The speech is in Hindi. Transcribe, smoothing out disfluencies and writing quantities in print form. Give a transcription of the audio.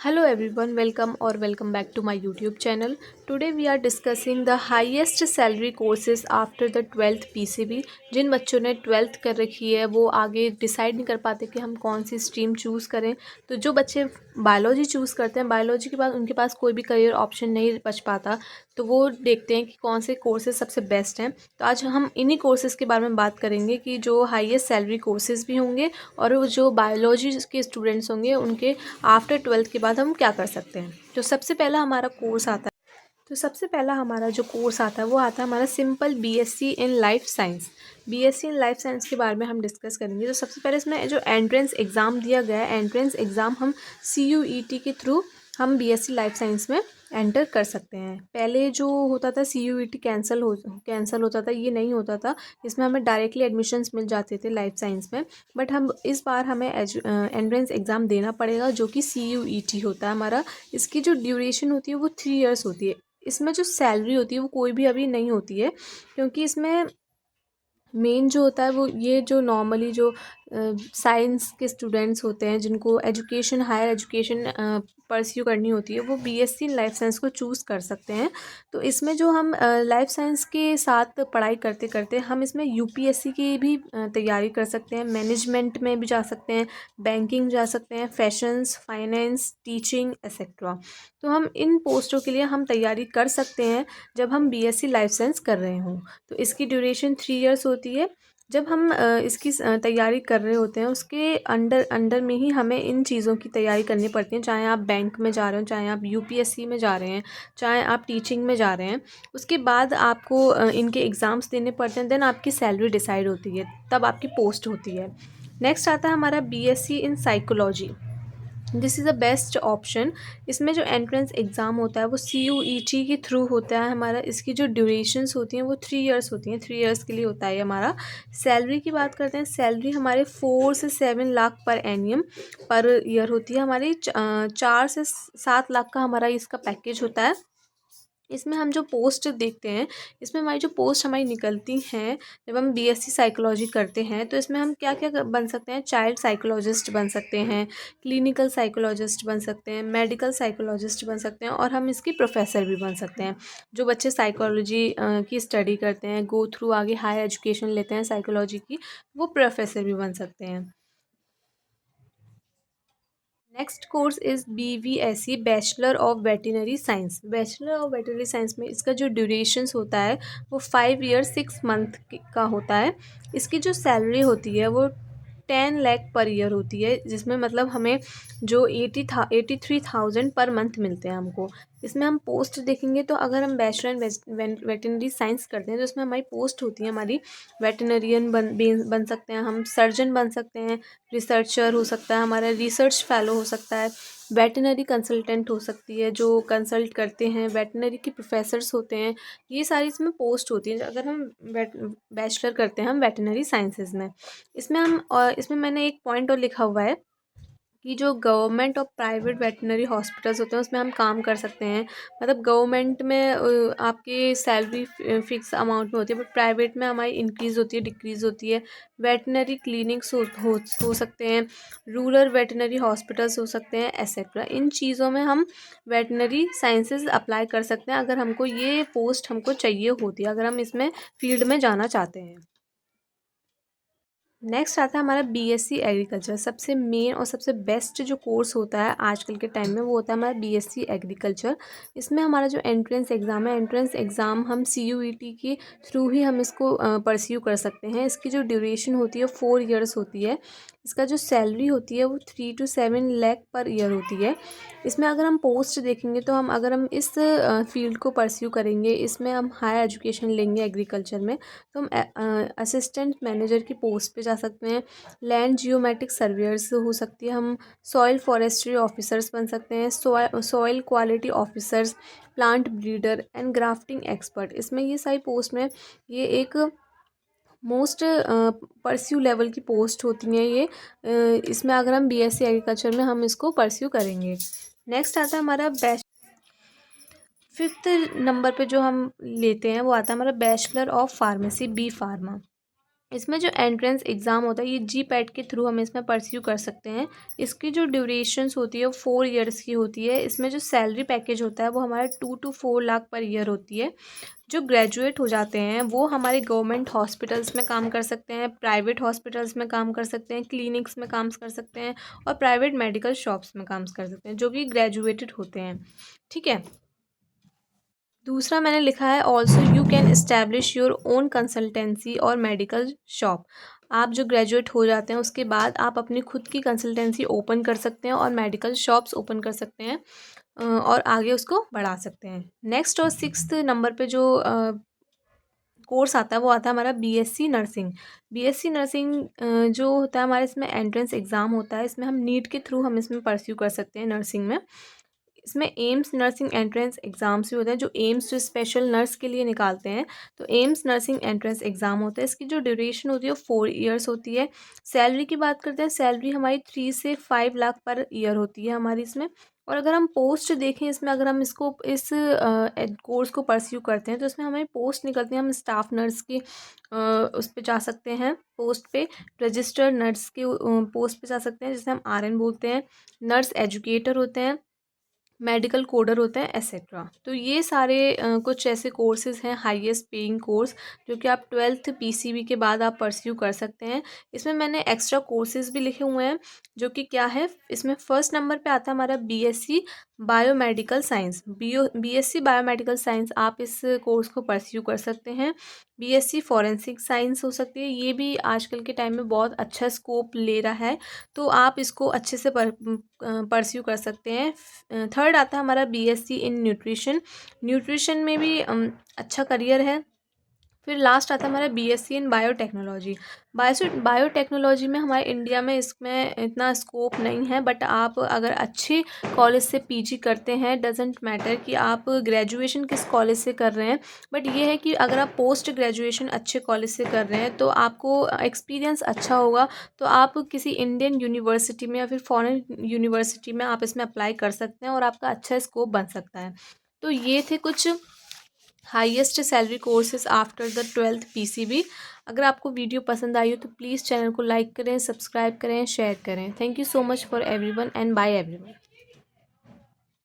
Hello everyone, welcome back to my YouTube channel. Today we are discussing the highest salary courses after the 12th PCB. जिन बच्चों ने 12th कर रखी है वो आगे डिसाइड नहीं कर पाते कि हम कौन सी स्ट्रीम चूज़ करें। तो जो बच्चे बायोलॉजी चूज़ करते हैं, बायोलॉजी के बाद उनके पास कोई भी करियर ऑप्शन नहीं बच पाता, तो वो देखते हैं कि कौन से कोर्सेज सबसे बेस्ट हैं। तो आज हम इन्हीं कोर्सेज के बारे में बात करेंगे कि जो हाईएस्ट सैलरी कोर्सेज भी होंगे और वो जो बायोलॉजी के स्टूडेंट्स होंगे उनके आफ्टर 12th के बाद हम क्या कर सकते हैं। तो सबसे पहला हमारा कोर्स आता है जो कोर्स आता है वो आता है हमारा simple BSc in life science. BSc in life science के बारे में हम डिस्कस करेंगे। तो सबसे पहले इसमें जो एंट्रेंस एग्ज़ाम दिया गया है, एंट्रेंस एग्ज़ाम हम CUET के थ्रू हम बीएससी लाइफ साइंस में एंटर कर सकते हैं। पहले जो होता था CUET कैंसिल होता था, ये नहीं होता था। इसमें हमें डायरेक्टली एडमिशन्स मिल जाते थे लाइफ साइंस में। बट हम इस बार हमें एंट्रेंस एग्ज़ाम देना पड़ेगा जो कि CUET होता है हमारा। इसकी जो ड्यूरेशन होती है वो 3 इयर्स होती है। इसमें जो सैलरी होती है वो कोई भी अभी नहीं होती है, क्योंकि इसमें मेन जो होता है वो ये जो नॉर्मली जो साइंस के स्टूडेंट्स होते हैं जिनको एजुकेशन हायर एजुकेशन परस्यू करनी होती है, वो बीएससी लाइफ साइंस को चूज़ कर सकते हैं। तो इसमें जो हम लाइफ साइंस के साथ पढ़ाई करते करते हम इसमें यूपीएससी की भी तैयारी कर सकते हैं, मैनेजमेंट में भी जा सकते हैं, बैंकिंग जा सकते हैं, फैशंस, फाइनेंस, टीचिंग एक्सेट्रा। तो हम इन पोस्टों के लिए हम तैयारी कर सकते हैं जब हम बीएससी लाइफ साइंस कर रहे हों। तो इसकी ड्यूरेशन 3 इयर्स होती है। जब हम इसकी तैयारी कर रहे होते हैं उसके अंडर अंडर में ही हमें इन चीज़ों की तैयारी करनी पड़ती है, चाहे आप बैंक में जा रहे हो, चाहे आप यूपीएससी में जा रहे हैं, चाहे आप टीचिंग में जा रहे हैं। उसके बाद आपको इनके एग्ज़ाम्स देने पड़ते हैं, देन आपकी सैलरी डिसाइड होती है, तब आपकी पोस्ट होती है। नेक्स्ट आता है हमारा BSc in psychology. This is the best option. इसमें जो एंट्रेंस एग्ज़ाम होता है वो CUET के थ्रू होता है हमारा। इसकी जो ड्यूरेशंस होती हैं वो 3 इयर्स होती हैं, 3 इयर्स के लिए होता है हमारा। सैलरी की बात करते हैं, सैलरी हमारे 4 से 7 लाख पर एनियम पर ईयर होती है हमारी। 4 से 7 लाख का हमारा इसका पैकेज होता है। इसमें हम जो पोस्ट देखते हैं, इसमें हमारी जो पोस्ट हमारी निकलती हैं जब हम बीएससी साइकोलॉजी करते हैं, तो इसमें हम क्या क्या बन सकते हैं। चाइल्ड साइकोलॉजिस्ट बन सकते हैं, क्लिनिकल साइकोलॉजिस्ट बन सकते हैं, मेडिकल साइकोलॉजिस्ट बन सकते हैं, और हम इसकी प्रोफेसर भी बन सकते हैं। जो बच्चे साइकोलॉजी की स्टडी करते हैं, गो थ्रू आगे हायर एजुकेशन लेते हैं साइकोलॉजी की, वो प्रोफेसर भी बन सकते हैं। Next course is BVSC bachelor of veterinary science. Bachelor of veterinary science में इसका जो ड्यूरेशंस होता है वो 5 ईयर 6 मंथ का होता है। इसकी जो सैलरी होती है वो 10 लाख पर ईयर होती है, जिसमें मतलब हमें जो 83,000 पर मंथ मिलते हैं हमको। इसमें हम पोस्ट देखेंगे तो अगर हम बैचलर इन वेटिनरी साइंस करते हैं तो इसमें हमारी पोस्ट होती है हमारी वेटिनरियन बन सकते हैं, हम सर्जन बन सकते हैं, रिसर्चर हो सकता है हमारा, रिसर्च फेलो हो सकता है, वेटिनरी कंसल्टेंट हो सकती है जो कंसल्ट करते हैं, वेटिनरी के प्रोफेसर्स होते हैं। ये सारी इसमें पोस्ट होती है अगर हम बैचलर करते हैं हम वेटिनरी साइंसेज में। इसमें हम और इसमें मैंने एक पॉइंट और लिखा हुआ है कि जो गवर्नमेंट और प्राइवेट वेटनरी हॉस्पिटल्स होते हैं उसमें हम काम कर सकते हैं। मतलब गवर्नमेंट में आपकी सैलरी फिक्स अमाउंट में होती है, बट प्राइवेट में हमारी इंक्रीज़ होती है, डिक्रीज़ होती है। वेटनरी क्लिनिक्स हो सकते हैं, रूरल वेटनरी हॉस्पिटल्स हो सकते हैं, एसेट्रा। इन चीज़ों में हम वेटनरी साइंसेज अप्लाई कर सकते हैं अगर हमको ये पोस्ट हमको चाहिए होती है, अगर हम इसमें फील्ड में जाना चाहते हैं। नेक्स्ट आता है हमारा बीएससी एग्रीकल्चर। सबसे मेन और सबसे बेस्ट जो कोर्स होता है आजकल के टाइम में वो होता है हमारा बीएससी एग्रीकल्चर। इसमें हमारा जो एंट्रेंस एग्ज़ाम है, एंट्रेंस एग्ज़ाम हम CUET के थ्रू ही हम इसको परस्यू कर सकते हैं। इसकी जो ड्यूरेशन होती है 4 इयर्स होती है। इसका जो सैलरी होती है वो 3 to 7 लाख पर ईयर होती है। इसमें अगर हम पोस्ट देखेंगे तो हम अगर हम इस फील्ड को परस्यू करेंगे, इसमें हम हायर एजुकेशन लेंगे एग्रीकल्चर में, तो हम असिस्टेंट मैनेजर की पोस्ट पे जा सकते हैं, लैंड जियोमेट्रिक सर्वेयर्स हो सकती है, हम सॉइल फॉरेस्ट्री ऑफिसर्स बन सकते हैं, soil quality officers, plant breeder and grafting expert. इसमें ये सारी पोस्ट में ये एक मोस्ट परस्यू लेवल की पोस्ट होती हैं ये। इसमें अगर हम बीएससी एग्रीकल्चर में हम इसको परस्यू करेंगे। नेक्स्ट आता है हमारा फिफ्थ नंबर पे जो हम लेते हैं वो आता है हमारा bachelor of pharmacy, B pharma. इसमें जो एंट्रेंस एग्ज़ाम होता है ये GPAT के थ्रू हम इसमें परस्यू कर सकते हैं। इसकी जो ड्यूरेशंस होती है वो 4 ईयर्स की होती है। इसमें जो सैलरी पैकेज होता है वो हमारा 2 to 4 लाख पर ईयर होती है। जो ग्रेजुएट हो जाते हैं वो हमारे गवर्नमेंट हॉस्पिटल्स में काम कर सकते हैं, प्राइवेट हॉस्पिटल्स में काम कर सकते हैं, क्लिनिक्स में काम कर सकते हैं और प्राइवेट मेडिकल शॉप्स में काम कर सकते हैं, जो कि ग्रेजुएटेड होते हैं। ठीक है। दूसरा मैंने लिखा है also you can establish your own consultancy और मेडिकल शॉप। आप जो ग्रेजुएट हो जाते हैं उसके बाद आप अपनी खुद की कंसल्टेंसी ओपन कर सकते हैं और मेडिकल शॉप्स ओपन कर सकते हैं और आगे उसको बढ़ा सकते हैं। नेक्स्ट और 6th नंबर पे जो कोर्स आता है वो आता है हमारा BSc नर्सिंग। BSc नर्सिंग जो होता है हमारे इसमें एंट्रेंस एग्ज़ाम होता है। इसमें हम नीट के थ्रू हम इसमें परस्यू कर सकते हैं नर्सिंग में। इसमें एम्स नर्सिंग एंट्रेंस एग्ज़ाम्स भी होते हैं जो एम्स जो स्पेशल नर्स के लिए निकालते हैं। तो एम्स नर्सिंग एंट्रेंस एग्ज़ाम होता है। इसकी जो ड्यूरेशन होती है वो 4 ईयर्स होती है। सैलरी की बात करते हैं, सैलरी हमारी 3 से 5 लाख पर ईयर होती है हमारी इसमें। और अगर हम पोस्ट देखें इसमें, अगर हम इसको इस कोर्स को परस्यू करते हैं तो इसमें हमें पोस्ट निकलती है। हम स्टाफ नर्स की उस पे जा सकते हैं पोस्ट पे, रजिस्टर्ड नर्स के पोस्ट पे जा सकते हैं जिसे हम RN बोलते हैं, नर्स एजुकेटर होते हैं, मेडिकल कोडर होते हैं, एसेट्रा। तो ये सारे कुछ ऐसे कोर्सेज़ हैं हाईएस्ट पेइंग कोर्स जो कि आप 12th PCB के बाद आप परस्यू कर सकते हैं। इसमें मैंने एक्स्ट्रा कोर्सेज़ भी लिखे हुए हैं जो कि क्या है, इसमें फर्स्ट नंबर पे आता है हमारा BSc biomedical science. BSc biomedical science आप इस कोर्स को परस्यू कर सकते हैं। BSc फॉरेंसिक साइंस हो सकती है, ये भी आजकल के टाइम में बहुत अच्छा स्कोप ले रहा है, तो आप इसको अच्छे से परस्यू कर सकते हैं। थर्ड आता है हमारा BSc इन न्यूट्रिशन। न्यूट्रिशन में भी अच्छा करियर है। फिर लास्ट आता है हमारा BSc इन बायोटेक्नोलॉजी। बायोटेक्नोलॉजी में हमारे इंडिया में इसमें इतना स्कोप नहीं है, बट आप अगर अच्छे कॉलेज से PG करते हैं, डजेंट मैटर कि आप ग्रेजुएशन किस कॉलेज से कर रहे हैं, बट ये है कि अगर आप पोस्ट ग्रेजुएशन अच्छे कॉलेज से कर रहे हैं तो आपको एक्सपीरियंस अच्छा होगा, तो आप किसी इंडियन यूनिवर्सिटी में या फिर फॉरेन यूनिवर्सिटी में आप इसमें अप्लाई कर सकते हैं और आपका अच्छा स्कोप बन सकता है। तो ये थे कुछ highest salary courses after the 12th PCB। अगर आपको वीडियो पसंद आई हो तो प्लीज़ चैनल को लाइक करें, सब्सक्राइब करें, शेयर करें। Thank you so much for everyone and bye everyone.